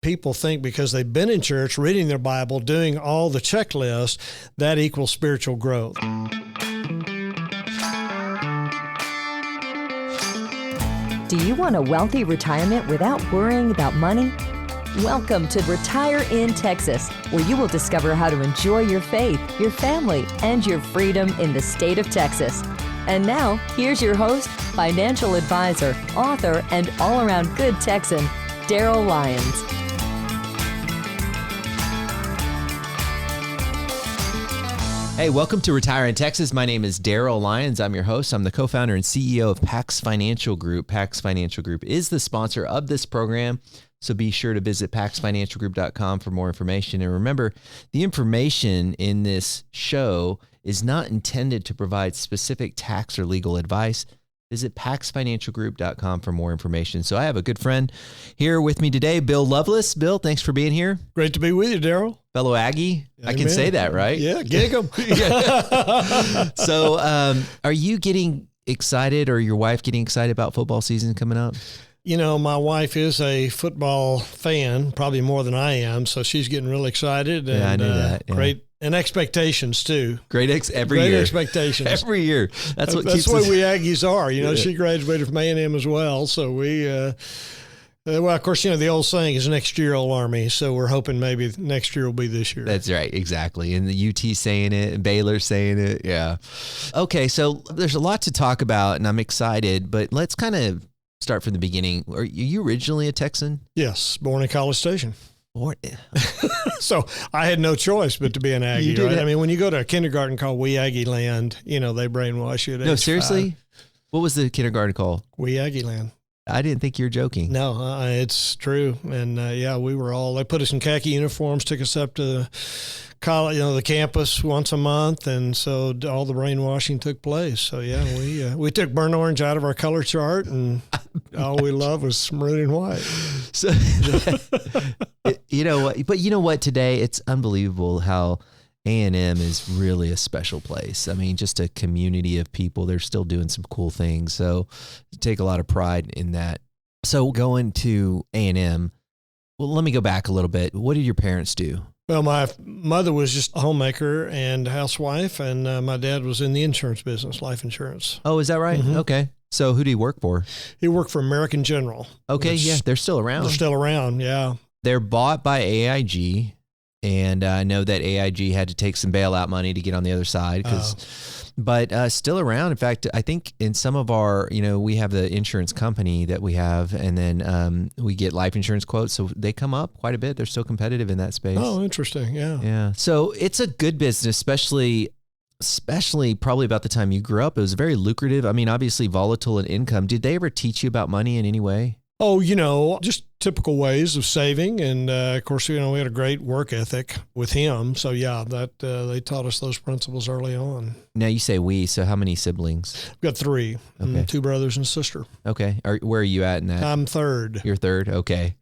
people think because they've been in church, reading their Bible, doing all the checklists, that equals spiritual growth. Do you want a wealthy retirement without worrying about money? Welcome to Retire in Texas, where you will discover how to enjoy your faith, your family, and your freedom in the state of Texas. And now, here's your host, financial advisor, author, and all-around good Texan, Daryl Lyons. Hey, welcome to Retire in Texas. My name is Daryl Lyons. I'm your host. I'm the co-founder and CEO of Pax Financial Group. Pax Financial Group is the sponsor of this program, so be sure to visit paxfinancialgroup.com for more information. And remember, the information in this show is not intended to provide specific tax or legal advice. Visit paxfinancialgroup.com for more information. So I have a good friend here with me today, Bill Loveless. Bill, thanks for being here. Great to be with you, Daryl. Fellow Aggie. Amen. I can say that, right? Yeah, gig 'em. So are you getting excited, or your wife getting excited about football season coming up? You know, my wife is a football fan, probably more than I am, so she's getting really excited. And, yeah, I knew that. Yeah. Great. And expectations, too. Great Great year. expectations. Every year. That's what That's keeps what us. we Aggies are. You know, she graduated from A&M as well, so we well, of course, you know, the old saying is next year will army, so we're hoping maybe next year will be this year. That's right, exactly. And the UT saying it, and Baylor saying it, yeah. Okay, so there's a lot to talk about, and I'm excited, but let's kind of start from the beginning. Are you originally a Texan? Yes, born in College Station. Born. So I had no choice but to be an Aggie, right? I mean, when you go to a kindergarten called Wee Aggie Land, you know, they brainwash you at age seriously? 5. What was the kindergarten called? Wee Aggie Land. I didn't think you were joking. No, it's true. And yeah, we were all, they put us in khaki uniforms, took us up to the college, you know, the campus once a month. And so all the brainwashing took place. So yeah, we took burnt orange out of our color chart, and all we loved was maroon and white. So, you know what, but you know what, today it's unbelievable how A&M is really a special place. I mean, just a community of people. They're still doing some cool things. So take a lot of pride in that. So going to A&M, well, let me go back a little bit. What did your parents do? Well, my mother was just a homemaker and housewife, and my dad was in the insurance business, life insurance. Oh, is that right? Mm-hmm. Okay. So who do you work for? He worked for American General. Okay, yeah, they're still around. They're still around, yeah. They're bought by AIG. And I know that AIG had to take some bailout money to get on the other side, but still around. In fact, I think in some of our, you know, we have the insurance company that we have, and then we get life insurance quotes. So they come up quite a bit. They're still competitive in that space. Oh, interesting. Yeah. Yeah. So it's a good business, especially probably about the time you grew up. It was very lucrative. I mean, obviously volatile in income. Did they ever teach you about money in any way? Oh, you know, just typical ways of saving. And, of course, you know, we had a great work ethic with him. So, yeah, that they taught us those principles early on. Now, you say we, so how many siblings? We've got 3, okay. 2 brothers and a sister. Okay. Where are you at in that? I'm third. You're third? Okay.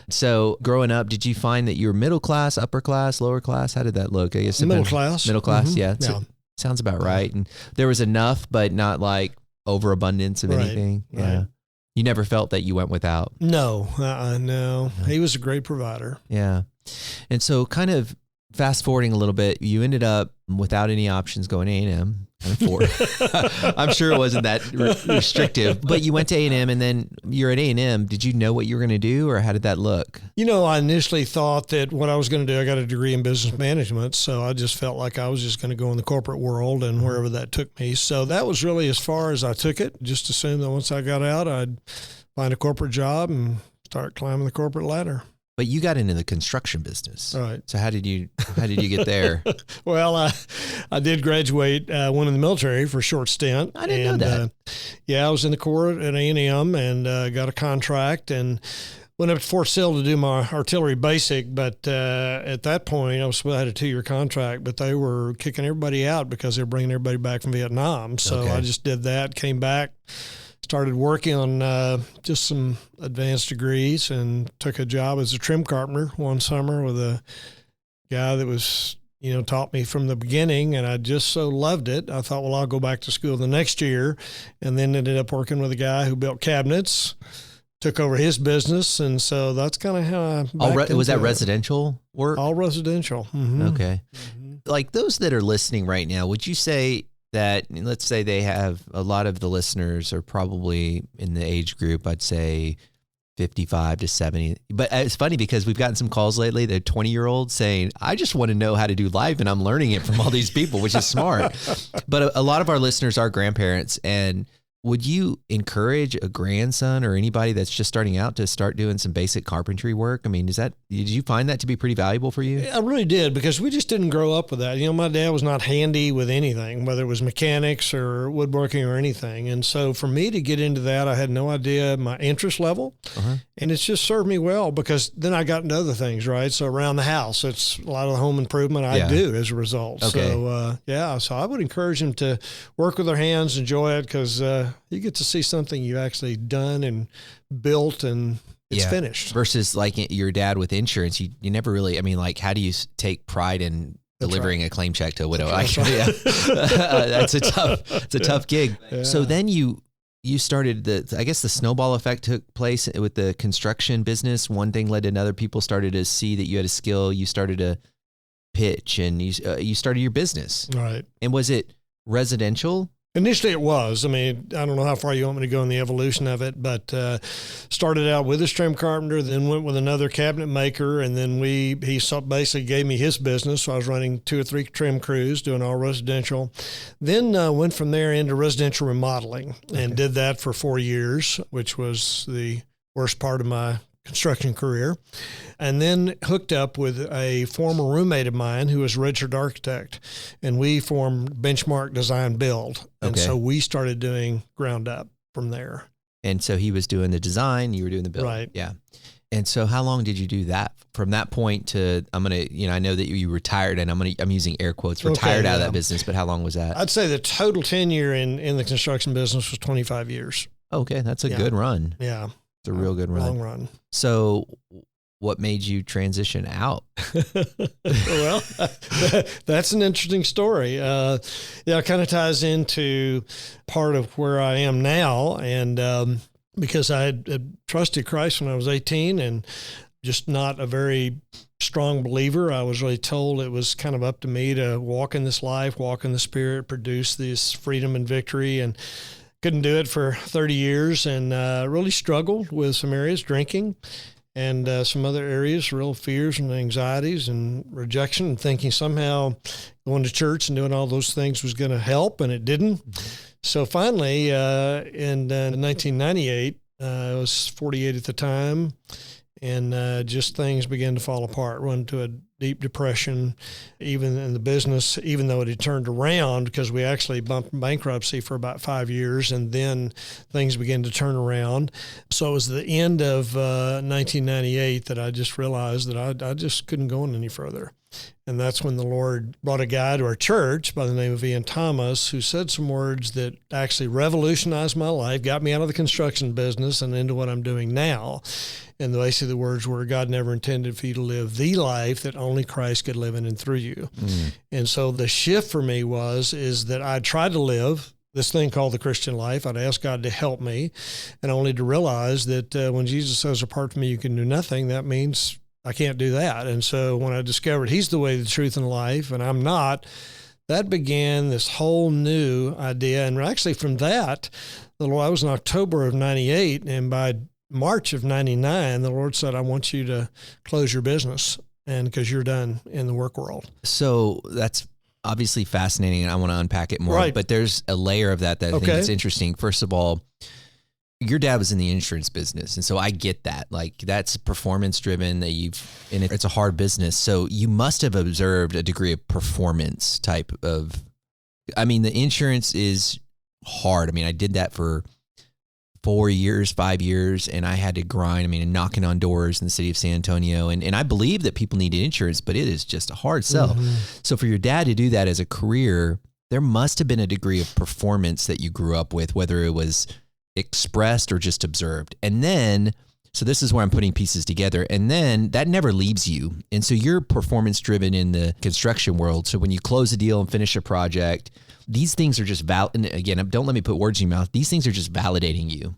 So growing up, did you find that you were middle class, upper class, lower class? How did that look? I guess middle class. Middle class, mm-hmm. Yeah. Yeah. Sounds about right. And there was enough, but not like overabundance of anything. Yeah. Right. You never felt that you went without? No, no. He was a great provider. Yeah. And so kind of fast forwarding a little bit, you ended up without any options going to A&M. I'm sure it wasn't that restrictive, but you went to A&M, and then you're at A&M. Did you know what you were going to do, or how did that look? You know, I initially thought that what I was going to do, I got a degree in business management, so I just felt like I was just going to go in the corporate world and wherever that took me. So that was really as far as I took it. Just assumed that once I got out, I'd find a corporate job and start climbing the corporate ladder. But you got into the construction business. Right. So how did you get there? Well, I did graduate, went in the military for a short stint. I didn't know that. Yeah, I was in the Corps at A&M and got a contract and went up to Fort Sill to do my artillery basic. But at that point, I had a 2-year contract, but they were kicking everybody out because they were bringing everybody back from Vietnam. So I just did that, came back, started working on just some advanced degrees, and took a job as a trim carpenter one summer with a guy that was, you know, taught me from the beginning, and I just so loved it. I thought, well, I'll go back to school the next year, and then ended up working with a guy who built cabinets, took over his business. And so that's kind of how I was that residential work? All residential. Mm-hmm. Okay. Mm-hmm. Like those that are listening right now, would you say that, let's say they have, a lot of the listeners are probably in the age group, I'd say 55 to 70. But it's funny because we've gotten some calls lately, they're 20-year-olds saying, I just want to know how to do live, and I'm learning it from all these people, which is smart. But a lot of our listeners are grandparents. And would you encourage a grandson or anybody that's just starting out to start doing some basic carpentry work? I mean, did you find that to be pretty valuable for you? I really did, because we just didn't grow up with that. My dad was not handy with anything, whether it was mechanics or woodworking or anything. And so for me to get into that, I had no idea my interest level. Uh-huh. And it's just served me well, because then I got into other things, right? So around the house, it's a lot of the home improvement I do as a result. Okay. So, so I would encourage them to work with their hands, enjoy it, because you get to see something you actually done and built, and it's finished. Versus like your dad with insurance, you never really, I mean, like, how do you take pride in delivering a claim check to a widow? That's a tough gig. Yeah. So then you started I guess the snowball effect took place with the construction business. One thing led to another. People started to see that you had a skill. You started to pitch, and you started your business. Right. And was it residential? Initially it was. I mean, I don't know how far you want me to go in the evolution of it, but started out with a trim carpenter, then went with another cabinet maker, and then he basically gave me his business. So I was running 2 or 3 trim crews, doing all residential. Then went from there into residential remodeling, and did that for 4 years, which was the worst part of my construction career. And then hooked up with a former roommate of mine who was a registered architect, and we formed Benchmark Design Build. And so we started doing ground up from there. And so he was doing the design, you were doing the build. Right. Yeah. And so how long did you do that? From that point to, I know that you retired, and I'm using air quotes, retired out of that business, but how long was that? I'd say the total tenure in the construction business was 25 years. Okay. That's a good run. Yeah. It's a real good run. Long run. So what made you transition out? Well, that's an interesting story. It kind of ties into part of where I am now. And because I had trusted Christ when I was 18, and just not a very strong believer, I was really told it was kind of up to me to walk in this life, walk in the Spirit, produce this freedom and victory. And couldn't do it for 30 years, and really struggled with some areas, drinking, and some other areas, real fears and anxieties and rejection, and thinking somehow going to church and doing all those things was going to help, and it didn't. So finally, in 1998, I was 48 at the time, and just things began to fall apart, went into a deep depression, even in the business, even though it had turned around, because we actually bumped bankruptcy for about 5 years, and then things began to turn around. So it was the end of 1998 that I just realized that I just couldn't go on any further. And that's when the Lord brought a guy to our church by the name of Ian Thomas, who said some words that actually revolutionized my life, got me out of the construction business and into what I'm doing now. And basically the words were, God never intended for you to live the life that only Christ could live in and through you. Mm. And so the shift for me is that I tried to live this thing called the Christian life. I'd ask God to help me, and only to realize that when Jesus says, apart from me, you can do nothing, that means I can't do that. And so when I discovered he's the way, the truth, and life, and I'm not, that began this whole new idea. And actually from that, I was in October of 98, and by March of 99, the Lord said, I want you to close your business, and because you're done in the work world. So that's obviously fascinating, and I want to unpack it more. Right. But there's a layer of that I think is interesting. First of all, your dad was in the insurance business, and so I get that. Like, that's performance driven, and it's a hard business. So you must have observed a degree of performance type of, the insurance is hard. I did that for 4 years, 5 years, and I had to grind, knocking on doors in the city of San Antonio. And I believe that people need insurance, but it is just a hard sell. Mm-hmm. So for your dad to do that as a career, there must have been a degree of performance that you grew up with, whether it was expressed or just observed. And then, so this is where I'm putting pieces together, and then that never leaves you. And so you're performance driven in the construction world. So when you close a deal and finish a project, these things are just and again, don't let me put words in your mouth. These things are just validating you.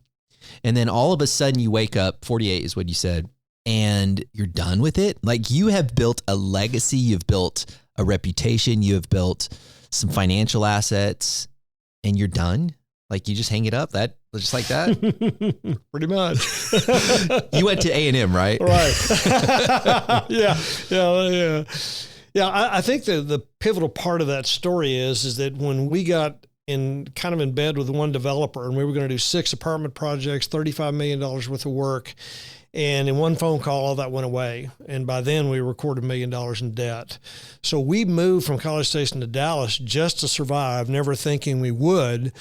And then all of a sudden you wake up, 48 is what you said, and you're done with it. Like, you have built a legacy, you've built a reputation, you have built some financial assets, and you're done. Like, you just hang it up just like that. Pretty much. You went to A&M, right? Right. Yeah. I think the pivotal part of that story is that when we got in bed with one developer, and we were going to do 6 apartment projects, $35 million worth of work. And in one phone call, all that went away. And by then we were $250,000 million in debt. So we moved from College Station to Dallas just to survive, never thinking we would.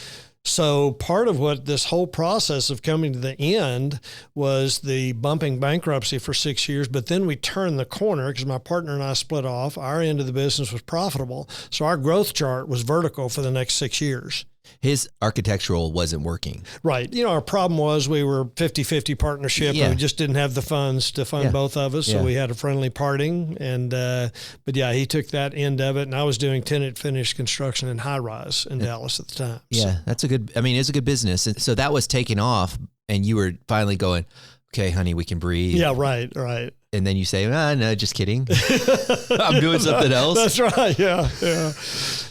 So part of what this whole process of coming to the end was the bumping bankruptcy for 6 years, but then we turned the corner because my partner and I split off. Our end of the business was profitable. So our growth chart was vertical for the next 6 years. His architectural wasn't working. Right. Our problem was we were 50-50 partnership, and we just didn't have the funds to fund both of us. So we had a friendly parting. And but he took that end of it, and I was doing tenant finished construction in high rise in Dallas at the time. Yeah, it's a good business. And so that was taking off, and you were finally going, okay, honey, we can breathe. Yeah, right. And then you say, no, just kidding. I'm doing something else. That's right. Yeah.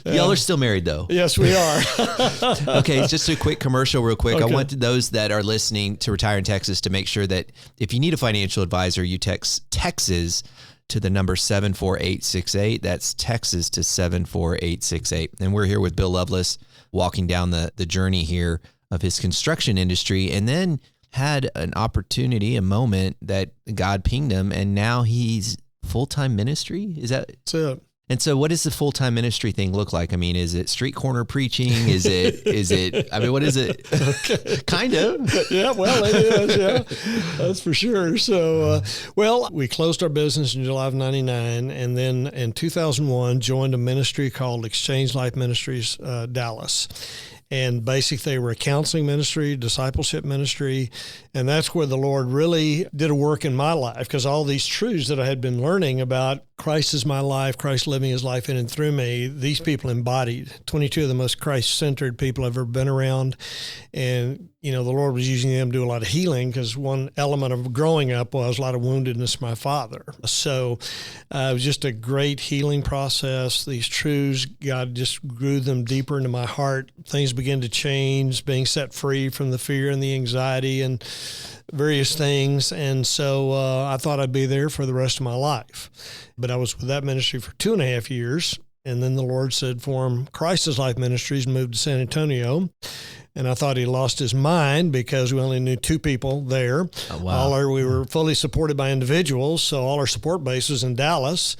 Y'all are still married, though. Yes, we are. Okay, just a quick commercial real quick. Okay. I want those that are listening to Retire in Texas to make sure that if you need a financial advisor, you text Texas to the number 74868. That's Texas to 74868. And we're here with Bill Loveless, walking down the journey here of his construction industry, and then had an opportunity, a moment that God pinged him, and now he's full-time ministry. Is that? That's it. And so what does the full-time ministry thing look like? I mean, is it street corner preaching? Is it, I mean, what is it? Okay. Kind of. Yeah, well, it is. Yeah, that's for sure. So, we closed our business in July of 99, and then in 2001 joined a ministry called Exchange Life Ministries, Dallas. And basically, they were a counseling ministry, discipleship ministry, and that's where the Lord really did a work in my life, because all these truths that I had been learning about Christ is my life, Christ living his life in and through me, these people embodied. 22 of the most Christ-centered people I've ever been around. And, the Lord was using them to do a lot of healing, because one element of growing up was a lot of woundedness from my father. So it was just a great healing process. These truths, God just grew them deeper into my heart. Things began to change, being set free from the fear and the anxiety and various things. And so I thought I'd be there for the rest of my life. But I was with that ministry for 2.5 years. And then the Lord said, form Christ's Life Ministries, and moved to San Antonio. And I thought he lost his mind because we only knew 2 people there. Oh, wow. We were fully supported by individuals, so all our support base was in Dallas.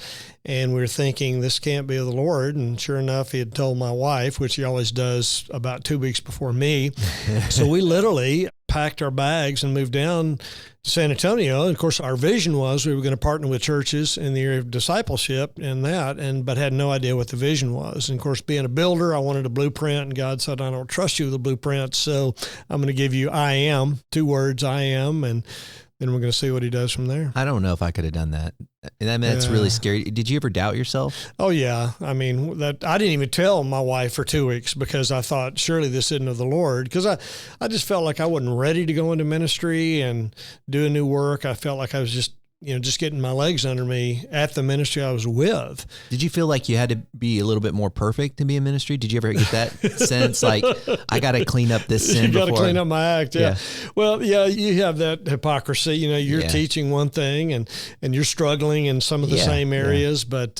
And we were thinking, this can't be of the Lord. And sure enough, he had told my wife, which he always does about 2 weeks before me. So we literally packed our bags and moved down to San Antonio. And of course, our vision was we were going to partner with churches in the area of discipleship and that, but had no idea what the vision was. And of course, being a builder, I wanted a blueprint, and God said, I don't trust you with a blueprint, so I'm going to give you I am, 2 words, I am, and then we're going to see what he does from there. I don't know if I could have done that. And I mean, that's really scary. Did you ever doubt yourself? Oh, yeah. I mean, I didn't even tell my wife for 2 weeks, because I thought, surely this isn't of the Lord. Because I just felt like I wasn't ready to go into ministry and do a new work. I felt like I was just getting my legs under me at the ministry I was with. Did you feel like you had to be a little bit more perfect to be in ministry? Did you ever get that sense, like, I got to clean up this sin before? You got to clean up my act, yeah. Well, yeah, you have that hypocrisy. You're teaching one thing, and you're struggling in some of the same areas. But,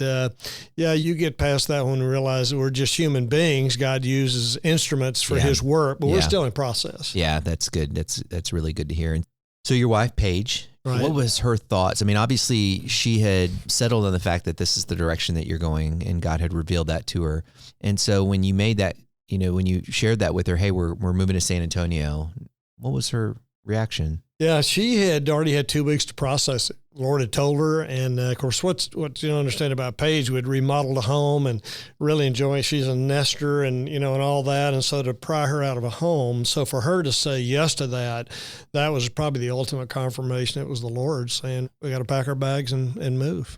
you get past that one and realize that we're just human beings. God uses instruments for his work, but we're still in process. Yeah, that's good. That's really good to hear. And so your wife, Paige, right. What was her thoughts? I mean, obviously she had settled on the fact that this is the direction that you're going, and God had revealed that to her. And so when you made that, when you shared that with her, hey, we're moving to San Antonio, what was her reaction? Yeah, she had already had 2 weeks to process it. Lord had told her, and of course, what you don't understand about Paige, we'd remodeled a home and really enjoying. She's a nester, and and all that, and so to pry her out of a home, so for her to say yes to that was probably the ultimate confirmation. It was the Lord saying, we got to pack our bags and move.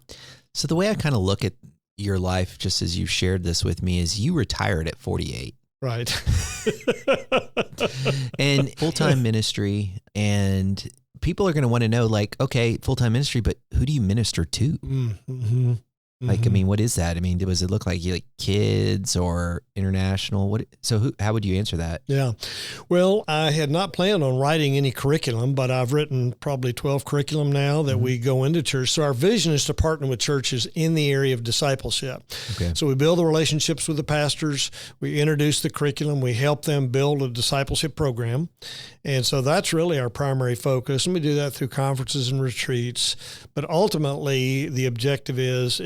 So the way I kind of look at your life, just as you shared this with me, is you retired at 48. Right. And full-time ministry, and people are going to want to know, like, okay, full-time ministry, but who do you minister to? Mm-hmm. Like, I mean, what is that? I mean, does it look like kids or international? How would you answer that? Yeah. Well, I had not planned on writing any curriculum, but I've written probably 12 curriculum now that we go into church. So our vision is to partner with churches in the area of discipleship. Okay. So we build the relationships with the pastors. We introduce the curriculum. We help them build a discipleship program. And so that's really our primary focus. And we do that through conferences and retreats. But ultimately, the objective is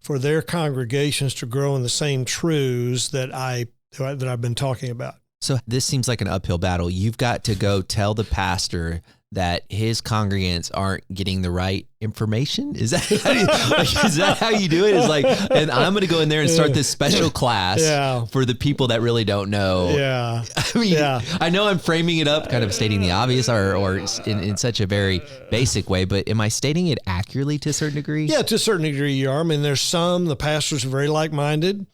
for their congregations to grow in the same truths that I've been talking about. So this seems like an uphill battle. You've got to go tell the pastor that his congregants aren't getting the right information? Is that how you do it? Is like, and I'm going to go in there and start this special class for the people that really don't know. Yeah. I mean, I know I'm framing it up, kind of stating the obvious or in such a very basic way, but am I stating it accurately to a certain degree? Yeah, to a certain degree you are. I mean, the pastors are very like-minded.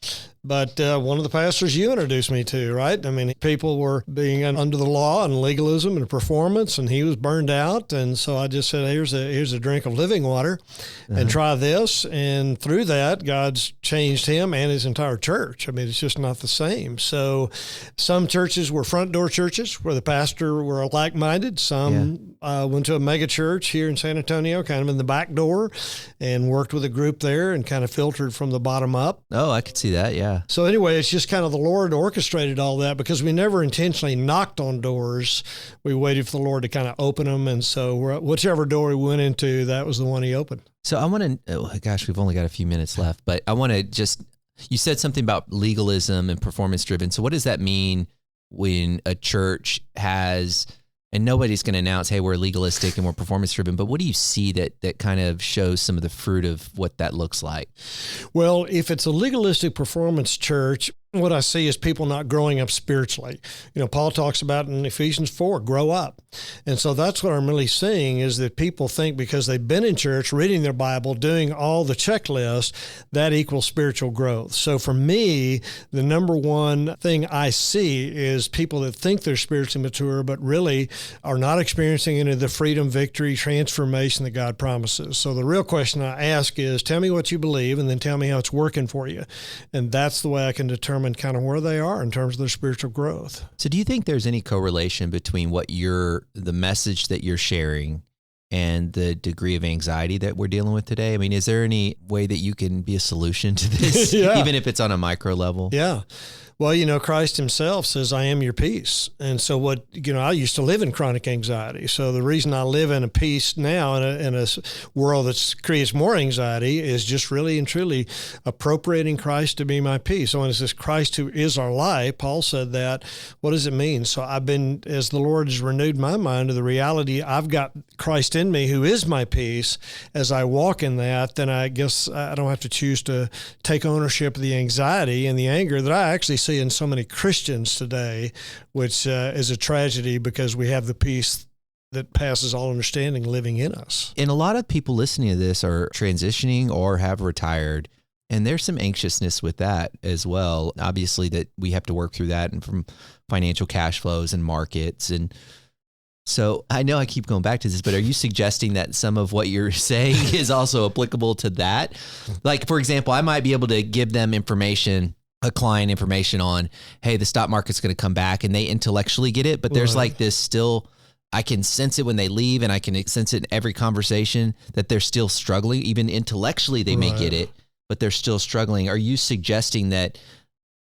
But one of the pastors you introduced me to, right? I mean, people were being under the law and legalism and performance, and he was burned out. And so I just said, here's a drink of living water and try this. And through that, God's changed him and his entire church. I mean, it's just not the same. So some churches were front door churches where the pastor were like-minded. Some went to a mega church here in San Antonio, kind of in the back door, and worked with a group there and kind of filtered from the bottom up. Oh, I could see that, yeah. So anyway, it's just kind of the Lord orchestrated all that because we never intentionally knocked on doors. We waited for the Lord to kind of open them. And so whichever door we went into, that was the one he opened. So I want to, we've only got a few minutes left, but I want to you said something about legalism and performance driven. So what does that mean when a church has, and nobody's going to announce, hey, we're legalistic and we're performance driven, but what do you see that kind of shows some of the fruit of what that looks like? Well, if it's a legalistic performance church, what I see is people not growing up spiritually. You know, Paul talks about in Ephesians 4, grow up. And so that's what I'm really seeing is that people think because they've been in church, reading their Bible, doing all the checklists, that equals spiritual growth. So for me, the number one thing I see is people that think they're spiritually mature, but really are not experiencing any of the freedom, victory, transformation that God promises. So the real question I ask is, tell me what you believe and then tell me how it's working for you. And that's the way I can determine kind of where they are in terms of their spiritual growth. So do you think there's any correlation between the message that you're sharing and the degree of anxiety that we're dealing with today? I mean, is there any way that you can be a solution to this, even if it's on a micro level? Yeah. Well, you know, Christ himself says, I am your peace. And so I used to live in chronic anxiety. So the reason I live in a peace now in a world that creates more anxiety is just really and truly appropriating Christ to be my peace. So when it says Christ who is our life, Paul said that, what does it mean? So as the Lord has renewed my mind to the reality, I've got Christ in me who is my peace. As I walk in that, then I guess I don't have to choose to take ownership of the anxiety and the anger that I actually see in so many Christians today, which is a tragedy because we have the peace that passes all understanding living in us. And a lot of people listening to this are transitioning or have retired, and there's some anxiousness with that as well. Obviously that we have to work through that and from financial cash flows and markets. And so I know I keep going back to this, but are you suggesting that some of what you're saying is also applicable to that? Like, for example, I might be able to give them a client information on, hey, the stock market's going to come back, and they intellectually get it, but there's like this still, I can sense it when they leave, and I can sense it in every conversation that they're still struggling. Even intellectually, they may get it, but they're still struggling. Are you suggesting that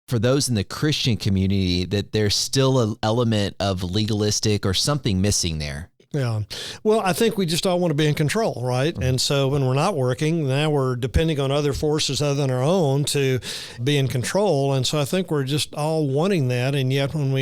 for those in the Christian community that there's still an element of legalistic or something missing there? Yeah. Well, I think we just all want to be in control, right? Mm-hmm. And so when we're not working, now we're depending on other forces other than our own to be in control. And so I think we're just all wanting that. And yet when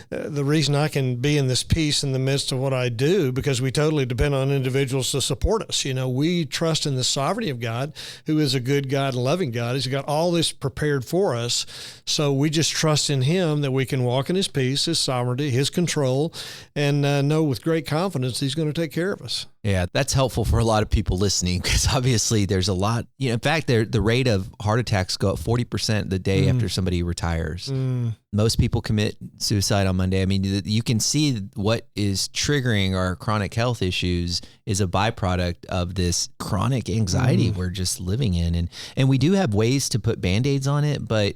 the reason I can be in this peace in the midst of what I do, because we totally depend on individuals to support us. You know, we trust in the sovereignty of God, who is a good God and loving God. He's got all this prepared for us. So we just trust in him that we can walk in his peace, his sovereignty, his control, and know with great confidence confidence He's going to take care of us. Yeah, that's helpful for a lot of people listening, because obviously there's a lot. In fact, the rate of heart attacks go up 40% the day after somebody retires. Most people commit suicide on Monday. I mean, you can see what is triggering our chronic health issues is a byproduct of this chronic anxiety we're just living in. And we do have ways to put Band-Aids on it, but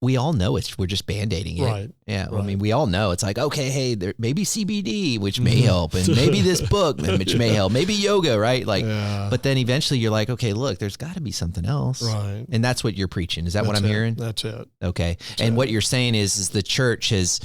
we all know we're just Band-Aiding it. Right. Yeah. Right. I mean, we all know it's like, okay, hey, there maybe CBD, which may help, and maybe this book, which may help, maybe yoga, right? Like, but then eventually you're like, okay, look, there's got to be something else. Right. And that's what you're preaching. Is that what I'm hearing? That's it. Okay. And what you're saying is the church has,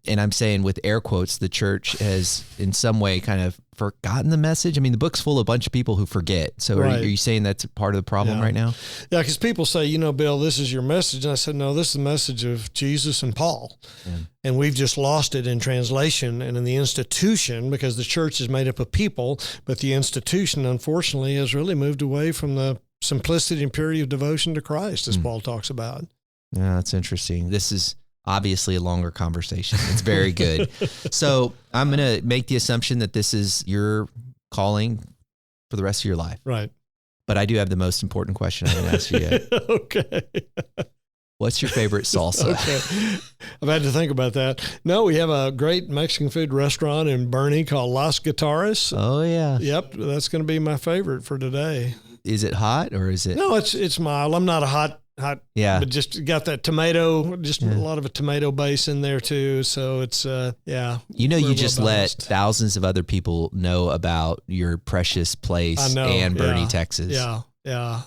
and I'm saying with air quotes, the church has in some way kind of forgotten the message. I mean, the book's full of a bunch of people who forget. So are you saying that's part of the problem right now? Yeah, because people say, Bill, this is your message. And I said, no, this is the message of Jesus and Paul. Yeah. And we've just lost it in translation and in the institution, because the church is made up of people, but the institution, unfortunately, has really moved away from the simplicity and purity of devotion to Christ, as Paul talks about. Yeah, that's interesting. This is obviously a longer conversation. It's very good. So I'm going to make the assumption that this is your calling for the rest of your life. Right. But I do have the most important question I haven't asked you yet. Okay. What's your favorite salsa? Okay. I've had to think about that. No, we have a great Mexican food restaurant in Bernie called Las Guitarras. Oh, yeah. Yep. That's going to be my favorite for today. Is it hot or is it? No, it's mild. I'm not a hot, but just got that tomato, a lot of a tomato base in there too. So it's, you just let thousands of other people know about your precious place and Bernie, Texas. Yeah.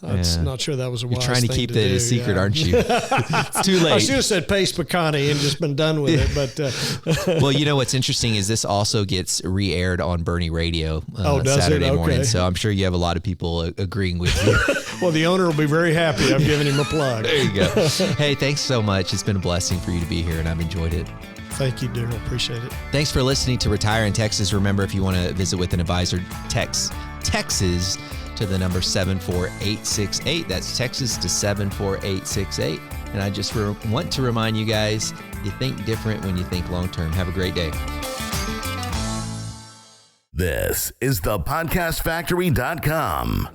I'm not sure that was a wise thing to do. You're trying to keep that a secret, aren't you? It's too late. I should have said paste picante and just been done with it. But well, what's interesting is this also gets re-aired on Bernie Radio Saturday morning. So I'm sure you have a lot of people agreeing with you. Well, the owner will be very happy. I've given him a plug. There you go. Hey, thanks so much. It's been a blessing for you to be here, and I've enjoyed it. Thank you, Daryl. Appreciate it. Thanks for listening to Retire in Texas. Remember, if you want to visit with an advisor, text Texas to the number 74868. That's Texas to 74868. And I just want to remind you guys, you think different when you think long-term. Have a great day. This is the podcastfactory.com.